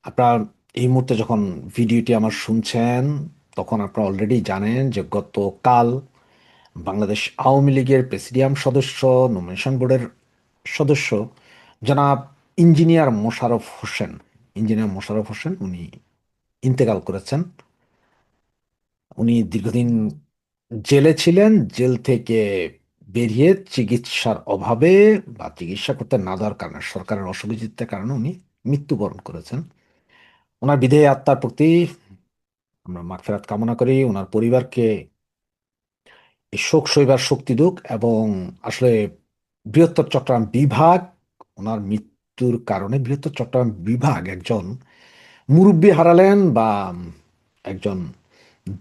আপনার এই মুহূর্তে যখন ভিডিওটি আমার শুনছেন, তখন আপনারা অলরেডি জানেন যে গতকাল বাংলাদেশ আওয়ামী লীগের প্রেসিডিয়াম সদস্য, নমিনেশন বোর্ডের সদস্য জনাব ইঞ্জিনিয়ার মোশাররফ হোসেন উনি ইন্তেকাল করেছেন। উনি দীর্ঘদিন জেলে ছিলেন। জেল থেকে বেরিয়ে চিকিৎসার অভাবে বা চিকিৎসা করতে না দেওয়ার কারণে, সরকারের অসহযোগিতার কারণে উনি মৃত্যুবরণ করেছেন। ওনার বিদেহী আত্মার প্রতি আমরা মাগফিরাত কামনা করি। ওনার পরিবারকে এই শোক সইবার শক্তি দিক, এবং আসলে বৃহত্তর চট্টগ্রাম বিভাগ, ওনার মৃত্যুর কারণে বৃহত্তর চট্টগ্রাম বিভাগ একজন মুরব্বী হারালেন, বা একজন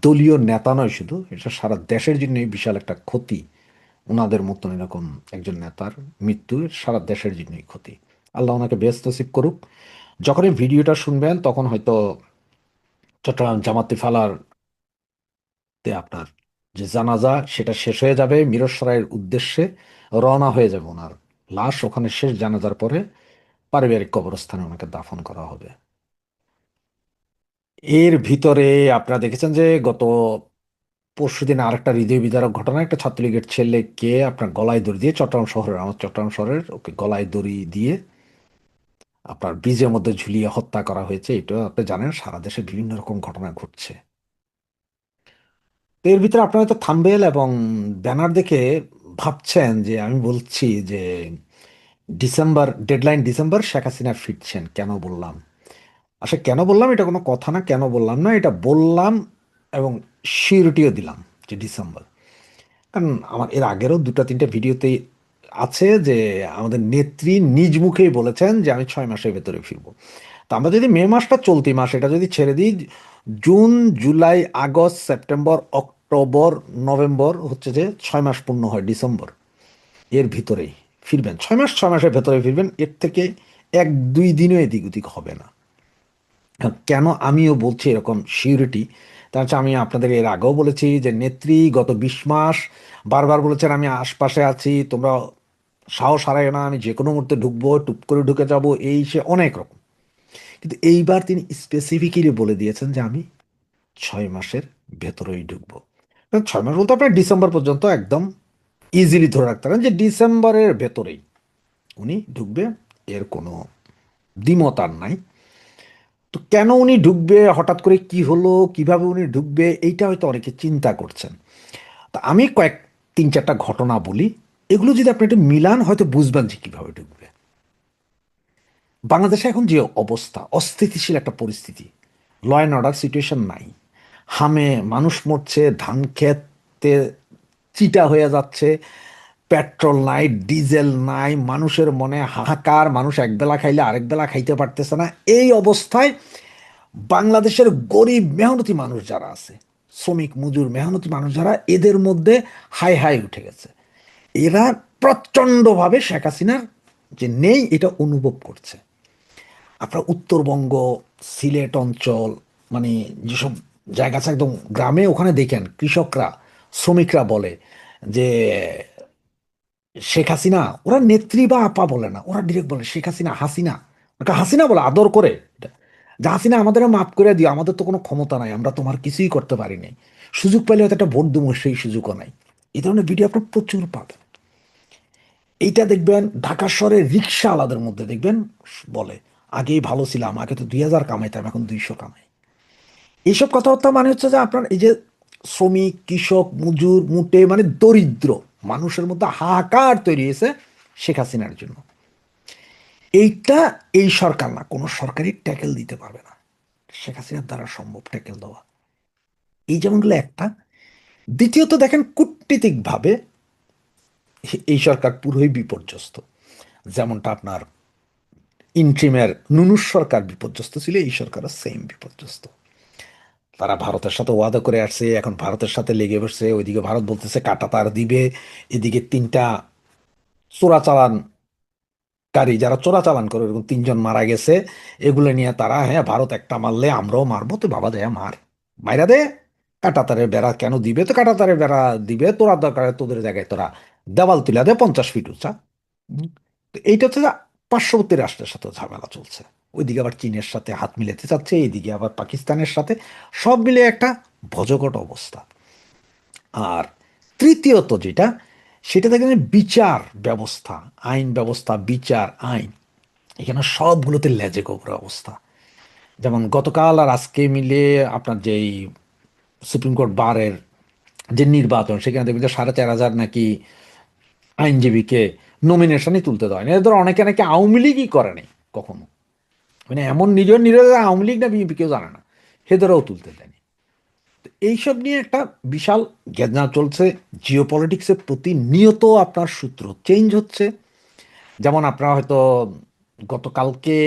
দলীয় নেতা নয় শুধু, এটা সারা দেশের জন্য বিশাল একটা ক্ষতি। ওনাদের মতন এরকম একজন নেতার মৃত্যু সারা দেশের জন্যই ক্ষতি। আল্লাহ ওনাকে বেহেশত নসিব করুক। যখন এই ভিডিওটা শুনবেন তখন হয়তো চট্টগ্রাম জামাতি ফালার তে আপনার যে জানাজা সেটা শেষ হয়ে যাবে, মিরসরাইয়ের উদ্দেশ্যে রওনা হয়ে যাবে ওনার লাশ। ওখানে শেষ জানাজার পরে পারিবারিক কবরস্থানে ওনাকে দাফন করা হবে। এর ভিতরে আপনারা দেখেছেন যে গত পরশুদিন আরেকটা হৃদয় বিদারক ঘটনা, একটা ছাত্রলীগের ছেলেকে আপনার গলায় দড়ি দিয়ে, চট্টগ্রাম শহরের ওকে গলায় দড়ি দিয়ে আপনার ব্রিজের মধ্যে ঝুলিয়ে হত্যা করা হয়েছে। এটা আপনি জানেন সারা দেশে বিভিন্ন রকম ঘটনা ঘটছে। তো এর ভিতরে আপনারা তো থাম্বনেল এবং ব্যানার দেখে ভাবছেন যে আমি বলছি যে ডিসেম্বর, শেখ হাসিনা ফিরছেন। কেন বললাম? আসলে কেন বললাম এটা কোনো কথা না, কেন বললাম না এটা বললাম, এবং সিউরিটিও দিলাম যে ডিসেম্বর। কারণ আমার এর আগেরও দুটো তিনটা ভিডিওতেই আছে যে আমাদের নেত্রী নিজ মুখেই বলেছেন যে আমি 6 মাসের ভেতরে ফিরবো। তা আমরা যদি মে মাসটা চলতি মাস এটা যদি ছেড়ে দিই, June, July, August, September, October, November হচ্ছে যে 6 মাস পূর্ণ হয় ডিসেম্বর। এর ভিতরেই ফিরবেন, 6 মাসের ভেতরে ফিরবেন। এর থেকে এক দুই দিনও এদিক ওদিক হবে না। এখন কেন আমিও বলছি এরকম সিউরিটি, তার হচ্ছে আমি আপনাদের এর আগেও বলেছি যে নেত্রী গত 20 মাস বারবার বলেছেন আমি আশপাশে আছি, তোমরা সাহস হারাই না, আমি যে কোনো মুহূর্তে ঢুকবো, টুপ করে ঢুকে যাব, এই সে অনেক রকম। কিন্তু এইবার তিনি স্পেসিফিক্যালি বলে দিয়েছেন যে আমি 6 মাসের ভেতরেই ঢুকবো। 6 মাস বলতে আপনার ডিসেম্বর পর্যন্ত একদম ইজিলি ধরে রাখতে পারেন যে ডিসেম্বরের ভেতরেই উনি ঢুকবে। এর কোনো দ্বিমত আর নাই। তো কেন উনি ঢুকবে, হঠাৎ করে কি হলো, কিভাবে উনি ঢুকবে, এইটা হয়তো অনেকে চিন্তা করছেন। তা আমি তিন চারটা ঘটনা বলি, এগুলো যদি আপনি একটু মিলান হয়তো বুঝবেন যে কিভাবে ঢুকবে। বাংলাদেশে এখন যে অবস্থা, অস্থিতিশীল একটা পরিস্থিতি, ল অ্যান্ড অর্ডার সিচুয়েশন নাই। হামে মানুষ মরছে, ধান খেতে চিটা হয়ে যাচ্ছে, পেট্রোল নাই, ডিজেল নাই, মানুষের মনে হাহাকার, মানুষ একবেলা খাইলে আরেক বেলা খাইতে পারতেছে না। এই অবস্থায় বাংলাদেশের গরিব মেহনতি মানুষ যারা আছে, শ্রমিক মজুর মেহনতি মানুষ যারা, এদের মধ্যে হাই হাই উঠে গেছে। এরা প্রচণ্ডভাবে শেখ হাসিনার যে নেই এটা অনুভব করছে। আপনার উত্তরবঙ্গ, সিলেট অঞ্চল, মানে যেসব জায়গা আছে একদম গ্রামে, ওখানে দেখেন কৃষকরা, শ্রমিকরা বলে যে শেখ হাসিনা, ওরা নেত্রী বা আপা বলে না, ওরা ডিরেক্ট বলে শেখ হাসিনা, হাসিনা, ওকে হাসিনা বলে আদর করে। এটা যে হাসিনা আমাদের মাফ করে দিও, আমাদের তো কোনো ক্ষমতা নাই, আমরা তোমার কিছুই করতে পারিনি, সুযোগ পেলে হয়তো একটা ভোট দেবো, সেই সুযোগও নাই। এই ধরনের ভিডিও আপনার প্রচুর পাবেন। এইটা দেখবেন ঢাকা শহরের রিক্সাওয়ালাদের মধ্যে দেখবেন বলে আগেই ভালো ছিলাম, আগে তো 2000 কামাইতাম, এখন 200 কামাই। এইসব কথাবার্তা মানে হচ্ছে যে আপনার এই যে শ্রমিক, কৃষক, মজুর, মুটে, মানে দরিদ্র মানুষের মধ্যে হাহাকার তৈরি হয়েছে শেখ হাসিনার জন্য। এইটা এই সরকার না, কোনো সরকারই ট্যাকেল দিতে পারবে না। শেখ হাসিনার দ্বারা সম্ভব ট্যাকেল দেওয়া। এই যেমনগুলো একটা। দ্বিতীয়ত দেখেন কূটনীতিকভাবে এই সরকার পুরোই বিপর্যস্ত। যেমনটা আপনার ইন্ট্রিমের নুনুর সরকার বিপর্যস্ত ছিল, এই সরকারও সেম বিপর্যস্ত। তারা ভারতের সাথে ওয়াদা করে আসছে, এখন ভারতের সাথে লেগে বসছে। ওইদিকে ভারত বলতেছে কাটা তার দিবে, এদিকে তিনটা চোরাচালানকারী, যারা চোরাচালান করে, এরকম তিনজন মারা গেছে। এগুলো নিয়ে তারা, হ্যাঁ ভারত একটা মারলে আমরাও মারবো, তো বাবা দেয়া মার, মাইরা দে, কাটাতারের বেড়া কেন দিবে, তো কাটাতারের বেড়া দিবে, তোরা দরকার হয় তোদের জায়গায় তোরা দেওয়াল তুলে দে 50 ফিট উঁচা। তো এইটা হচ্ছে যে পার্শ্ববর্তী রাষ্ট্রের সাথে ঝামেলা চলছে। ওইদিকে আবার চীনের সাথে হাত মিলাতে চাচ্ছে, এইদিকে আবার পাকিস্তানের সাথে, সব মিলে একটা ভজঘট অবস্থা। আর তৃতীয়ত যেটা, সেটা দেখেন বিচার ব্যবস্থা, আইন ব্যবস্থা, বিচার, আইন, এখানে সবগুলোতে লেজে গোবরা অবস্থা। যেমন গতকাল আর আজকে মিলে আপনার যেই সুপ্রিম কোর্ট বারের যে নির্বাচন, সেখানে দেখবেন যে 4,500 নাকি আইনজীবীকে নমিনেশনই তুলতে দেয় না। এদের অনেকে নাকি আওয়ামী লীগই করে নাই কখনো, মানে এমন নিরীহ নিরীহ আওয়ামী লীগ না বিএনপি কেউ জানে না, সেদেরও তুলতে দেয়নি। তো এইসব নিয়ে একটা বিশাল গেজনা চলছে। জিও পলিটিক্সের প্রতিনিয়ত আপনার সূত্র চেঞ্জ হচ্ছে। যেমন আপনারা হয়তো গতকালকে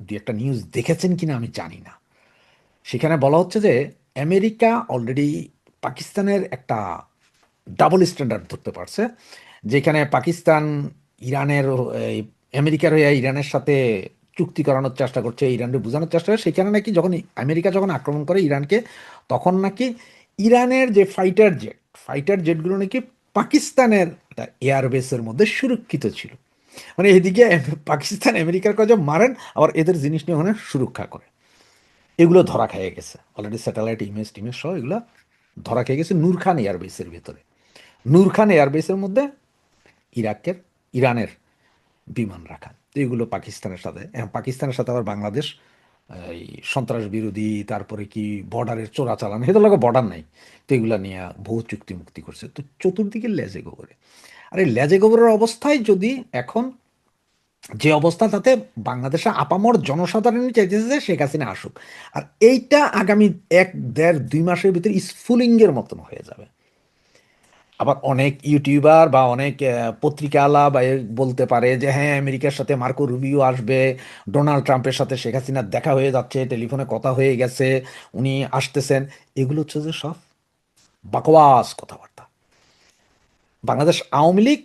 দু একটা নিউজ দেখেছেন কিনা আমি জানি না, সেখানে বলা হচ্ছে যে আমেরিকা অলরেডি পাকিস্তানের একটা ডাবল স্ট্যান্ডার্ড ধরতে পারছে, যেখানে পাকিস্তান ইরানের এই আমেরিকার হয়ে ইরানের সাথে চুক্তি করানোর চেষ্টা করছে, ইরানকে বোঝানোর চেষ্টা করে। সেখানে নাকি যখন আমেরিকা যখন আক্রমণ করে ইরানকে, তখন নাকি ইরানের যে ফাইটার জেটগুলো নাকি পাকিস্তানের একটা এয়ারবেসের মধ্যে সুরক্ষিত ছিল। মানে এদিকে পাকিস্তান আমেরিকার কাছে মারেন, আবার এদের জিনিস নিয়ে ওখানে সুরক্ষা করে। এগুলো ধরা খেয়ে গেছে অলরেডি, স্যাটেলাইট ইমেজ টিমেজ সহ এগুলো ধরা খেয়ে গেছে নূর খান এয়ারবেসের ভেতরে। নূর খান এয়ারবেসের মধ্যে ইরাকের, ইরানের বিমান রাখা। তো এগুলো পাকিস্তানের সাথে, পাকিস্তানের সাথে আবার বাংলাদেশ এই সন্ত্রাস বিরোধী, তারপরে কি বর্ডারের চোরাচালান, এদের লোক বর্ডার নাই, তো এগুলো নিয়ে বহু চুক্তি মুক্তি করছে। তো চতুর্দিকে লেজে গোবরে। আর এই লেজে গোবরের অবস্থায় যদি এখন যে অবস্থা, তাতে বাংলাদেশে আপামর জনসাধারণ চাইতেছে যে শেখ হাসিনা আসুক। আর এইটা আগামী 1, 1.5, 2 মাসের ভিতরে স্ফুলিঙ্গের মতন হয়ে যাবে। আবার অনেক ইউটিউবার বা অনেক পত্রিকাওয়ালা বা বলতে পারে যে হ্যাঁ, আমেরিকার সাথে মার্কো রুবিও আসবে, ডোনাল্ড ট্রাম্পের সাথে শেখ হাসিনার দেখা হয়ে যাচ্ছে, টেলিফোনে কথা হয়ে গেছে, উনি আসতেছেন। এগুলো হচ্ছে যে সব বাকওয়াস কথাবার্তা। বাংলাদেশ আওয়ামী লীগ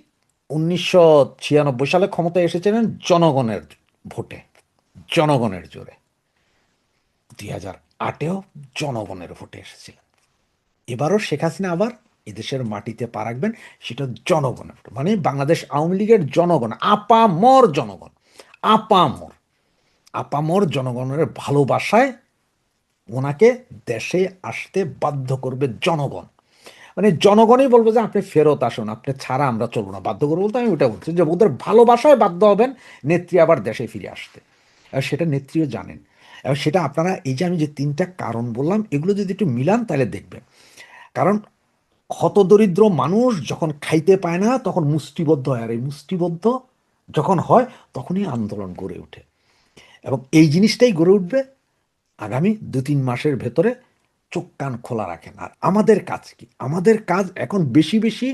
1996 সালে ক্ষমতায় এসেছিলেন জনগণের ভোটে, জনগণের জোরে। 2008-এও জনগণের ভোটে এসেছিলেন। এবারও শেখ হাসিনা আবার এদেশের মাটিতে পা রাখবেন, সেটা জনগণের, মানে বাংলাদেশ আওয়ামী লীগের জনগণ, আপামর জনগণ, আপামর আপামর জনগণের ভালোবাসায় ওনাকে দেশে আসতে বাধ্য করবে জনগণ। মানে জনগণই বলবে যে আপনি ফেরত আসুন, আপনি ছাড়া আমরা চলবো না। বাধ্য করবো বলতে আমি ওটা বলছি যে ওদের ভালোবাসায় বাধ্য হবেন নেত্রী আবার দেশে ফিরে আসতে। আর সেটা নেত্রীও জানেন। এবার সেটা আপনারা এই যে আমি যে 3টা কারণ বললাম, এগুলো যদি একটু মিলান তাহলে দেখবেন। কারণ হতদরিদ্র মানুষ যখন খাইতে পায় না তখন মুষ্টিবদ্ধ হয়, আর এই মুষ্টিবদ্ধ যখন হয় তখনই আন্দোলন গড়ে ওঠে। এবং এই জিনিসটাই গড়ে উঠবে আগামী 2-3 মাসের ভেতরে। চোখ কান খোলা রাখেন। আর আমাদের কাজ কি? আমাদের কাজ এখন বেশি বেশি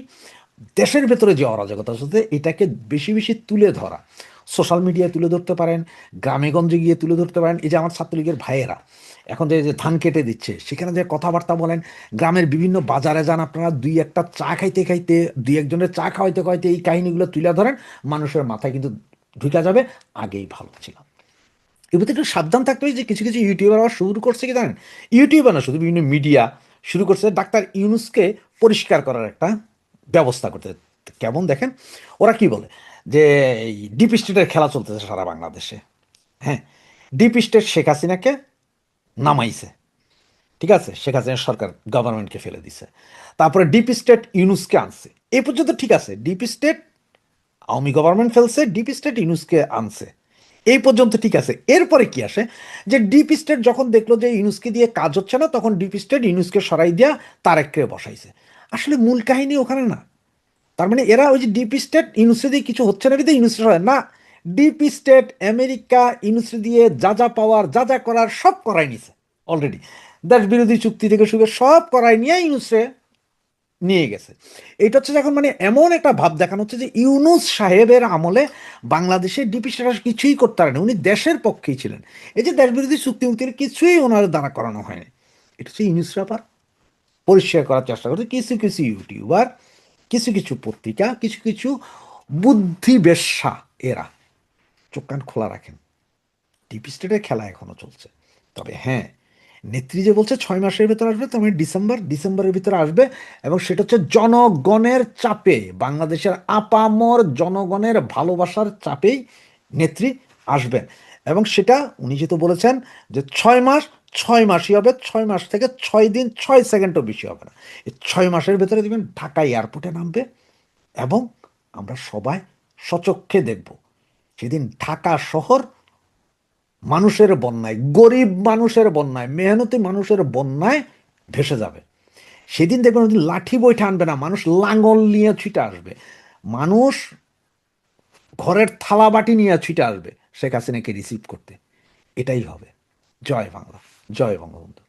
দেশের ভেতরে যে অরাজকতা চলছে এটাকে বেশি বেশি তুলে ধরা। সোশ্যাল মিডিয়ায় তুলে ধরতে পারেন, গ্রামে গঞ্জে গিয়ে তুলে ধরতে পারেন। এই যে আমার ছাত্রলীগের ভাইয়েরা এখন যে যে ধান কেটে দিচ্ছে, সেখানে যে কথাবার্তা বলেন, গ্রামের বিভিন্ন বাজারে যান আপনারা, দুই একটা চা খাইতে খাইতে, দুই একজনের চা খাওয়াইতে খাওয়াইতে এই কাহিনীগুলো তুলে ধরেন, মানুষের মাথায় কিন্তু ঢুকে যাবে আগেই ভালো ছিলাম। এবার একটু সাবধান থাকতে হবে। যে কিছু কিছু ইউটিউবার আবার শুরু করছে কি জানেন, ইউটিউবার না শুধু, বিভিন্ন মিডিয়া শুরু করছে ডাক্তার ইউনূসকে পরিষ্কার করার একটা ব্যবস্থা করতে। কেমন দেখেন, ওরা কি বলে যে এই ডিপ স্টেটের খেলা চলতেছে সারা বাংলাদেশে। হ্যাঁ, ডিপ স্টেট শেখ হাসিনাকে নামাইছে, ঠিক আছে, শেখ হাসিনা সরকার গভর্নমেন্টকে ফেলে দিছে। তারপরে ডিপ স্টেট ইউনূসকে আনছে, এই পর্যন্ত ঠিক আছে। ডিপ স্টেট আওয়ামী গভর্নমেন্ট ফেলছে, ডিপ স্টেট ইউনূসকে আনছে, এই পর্যন্ত ঠিক আছে। এরপরে কি আসে, যে ডিপ স্টেট যখন দেখলো যে ইউনূসকে দিয়ে কাজ হচ্ছে না, তখন ডিপ স্টেট ইউনূসকে সরাই দিয়া তারেককে বসাইছে। আসলে মূল কাহিনী ওখানে না। তার মানে এরা ওই যে ডিপ স্টেট ইউনূসে দিয়ে কিছু হচ্ছে না কিন্তু ইউনূস সরাই না, ডিপ স্টেট আমেরিকা ইউনূসে দিয়ে যা যা পাওয়ার, যা যা করার সব করাই নিছে অলরেডি। দেশ বিরোধী চুক্তি থেকে শুরু করে সব করাই নিয়ে ইউনূসে নিয়ে গেছে। এটা হচ্ছে এখন মানে এমন একটা ভাব দেখানো হচ্ছে যে ইউনূস সাহেবের আমলে বাংলাদেশের ডিপি স্ট্যাটাস কিছুই করতে পারেনি, উনি দেশের পক্ষেই ছিলেন। এই যে দেশ বিরোধী চুক্তি মুক্তির কিছুই ওনার দ্বারা করানো হয়নি। এটা হচ্ছে ইউনূস ব্যাপার পরিষ্কার করার চেষ্টা করছে কিছু কিছু ইউটিউবার, কিছু কিছু পত্রিকা, কিছু কিছু বুদ্ধি বেশ্যা। এরা চোখ কান খোলা রাখেন, ডিপ স্টেটের খেলা এখনো চলছে। তবে হ্যাঁ, নেত্রী যে বলছে 6 মাসের ভেতরে আসবে, তো আমি ডিসেম্বরের ভিতরে আসবে। এবং সেটা হচ্ছে জনগণের চাপে, বাংলাদেশের আপামর জনগণের ভালোবাসার চাপেই নেত্রী আসবেন। এবং সেটা উনি যেহেতু বলেছেন যে 6 মাস, 6 মাসই হবে, 6 মাস থেকে 6 দিন 6 সেকেন্ডও বেশি হবে না। এই 6 মাসের ভেতরে দেখবেন ঢাকা এয়ারপোর্টে নামবে এবং আমরা সবাই সচক্ষে দেখব সেদিন ঢাকা শহর মানুষের বন্যায়, গরিব মানুষের বন্যায়, মেহনতি মানুষের বন্যায় ভেসে যাবে। সেদিন দেখবেন ওই লাঠি বইটা আনবে না, মানুষ লাঙল নিয়ে ছুটে আসবে, মানুষ ঘরের থালা বাটি নিয়ে ছুটে আসবে শেখ হাসিনাকে রিসিভ করতে। এটাই হবে। জয় বাংলা, জয় বঙ্গবন্ধু।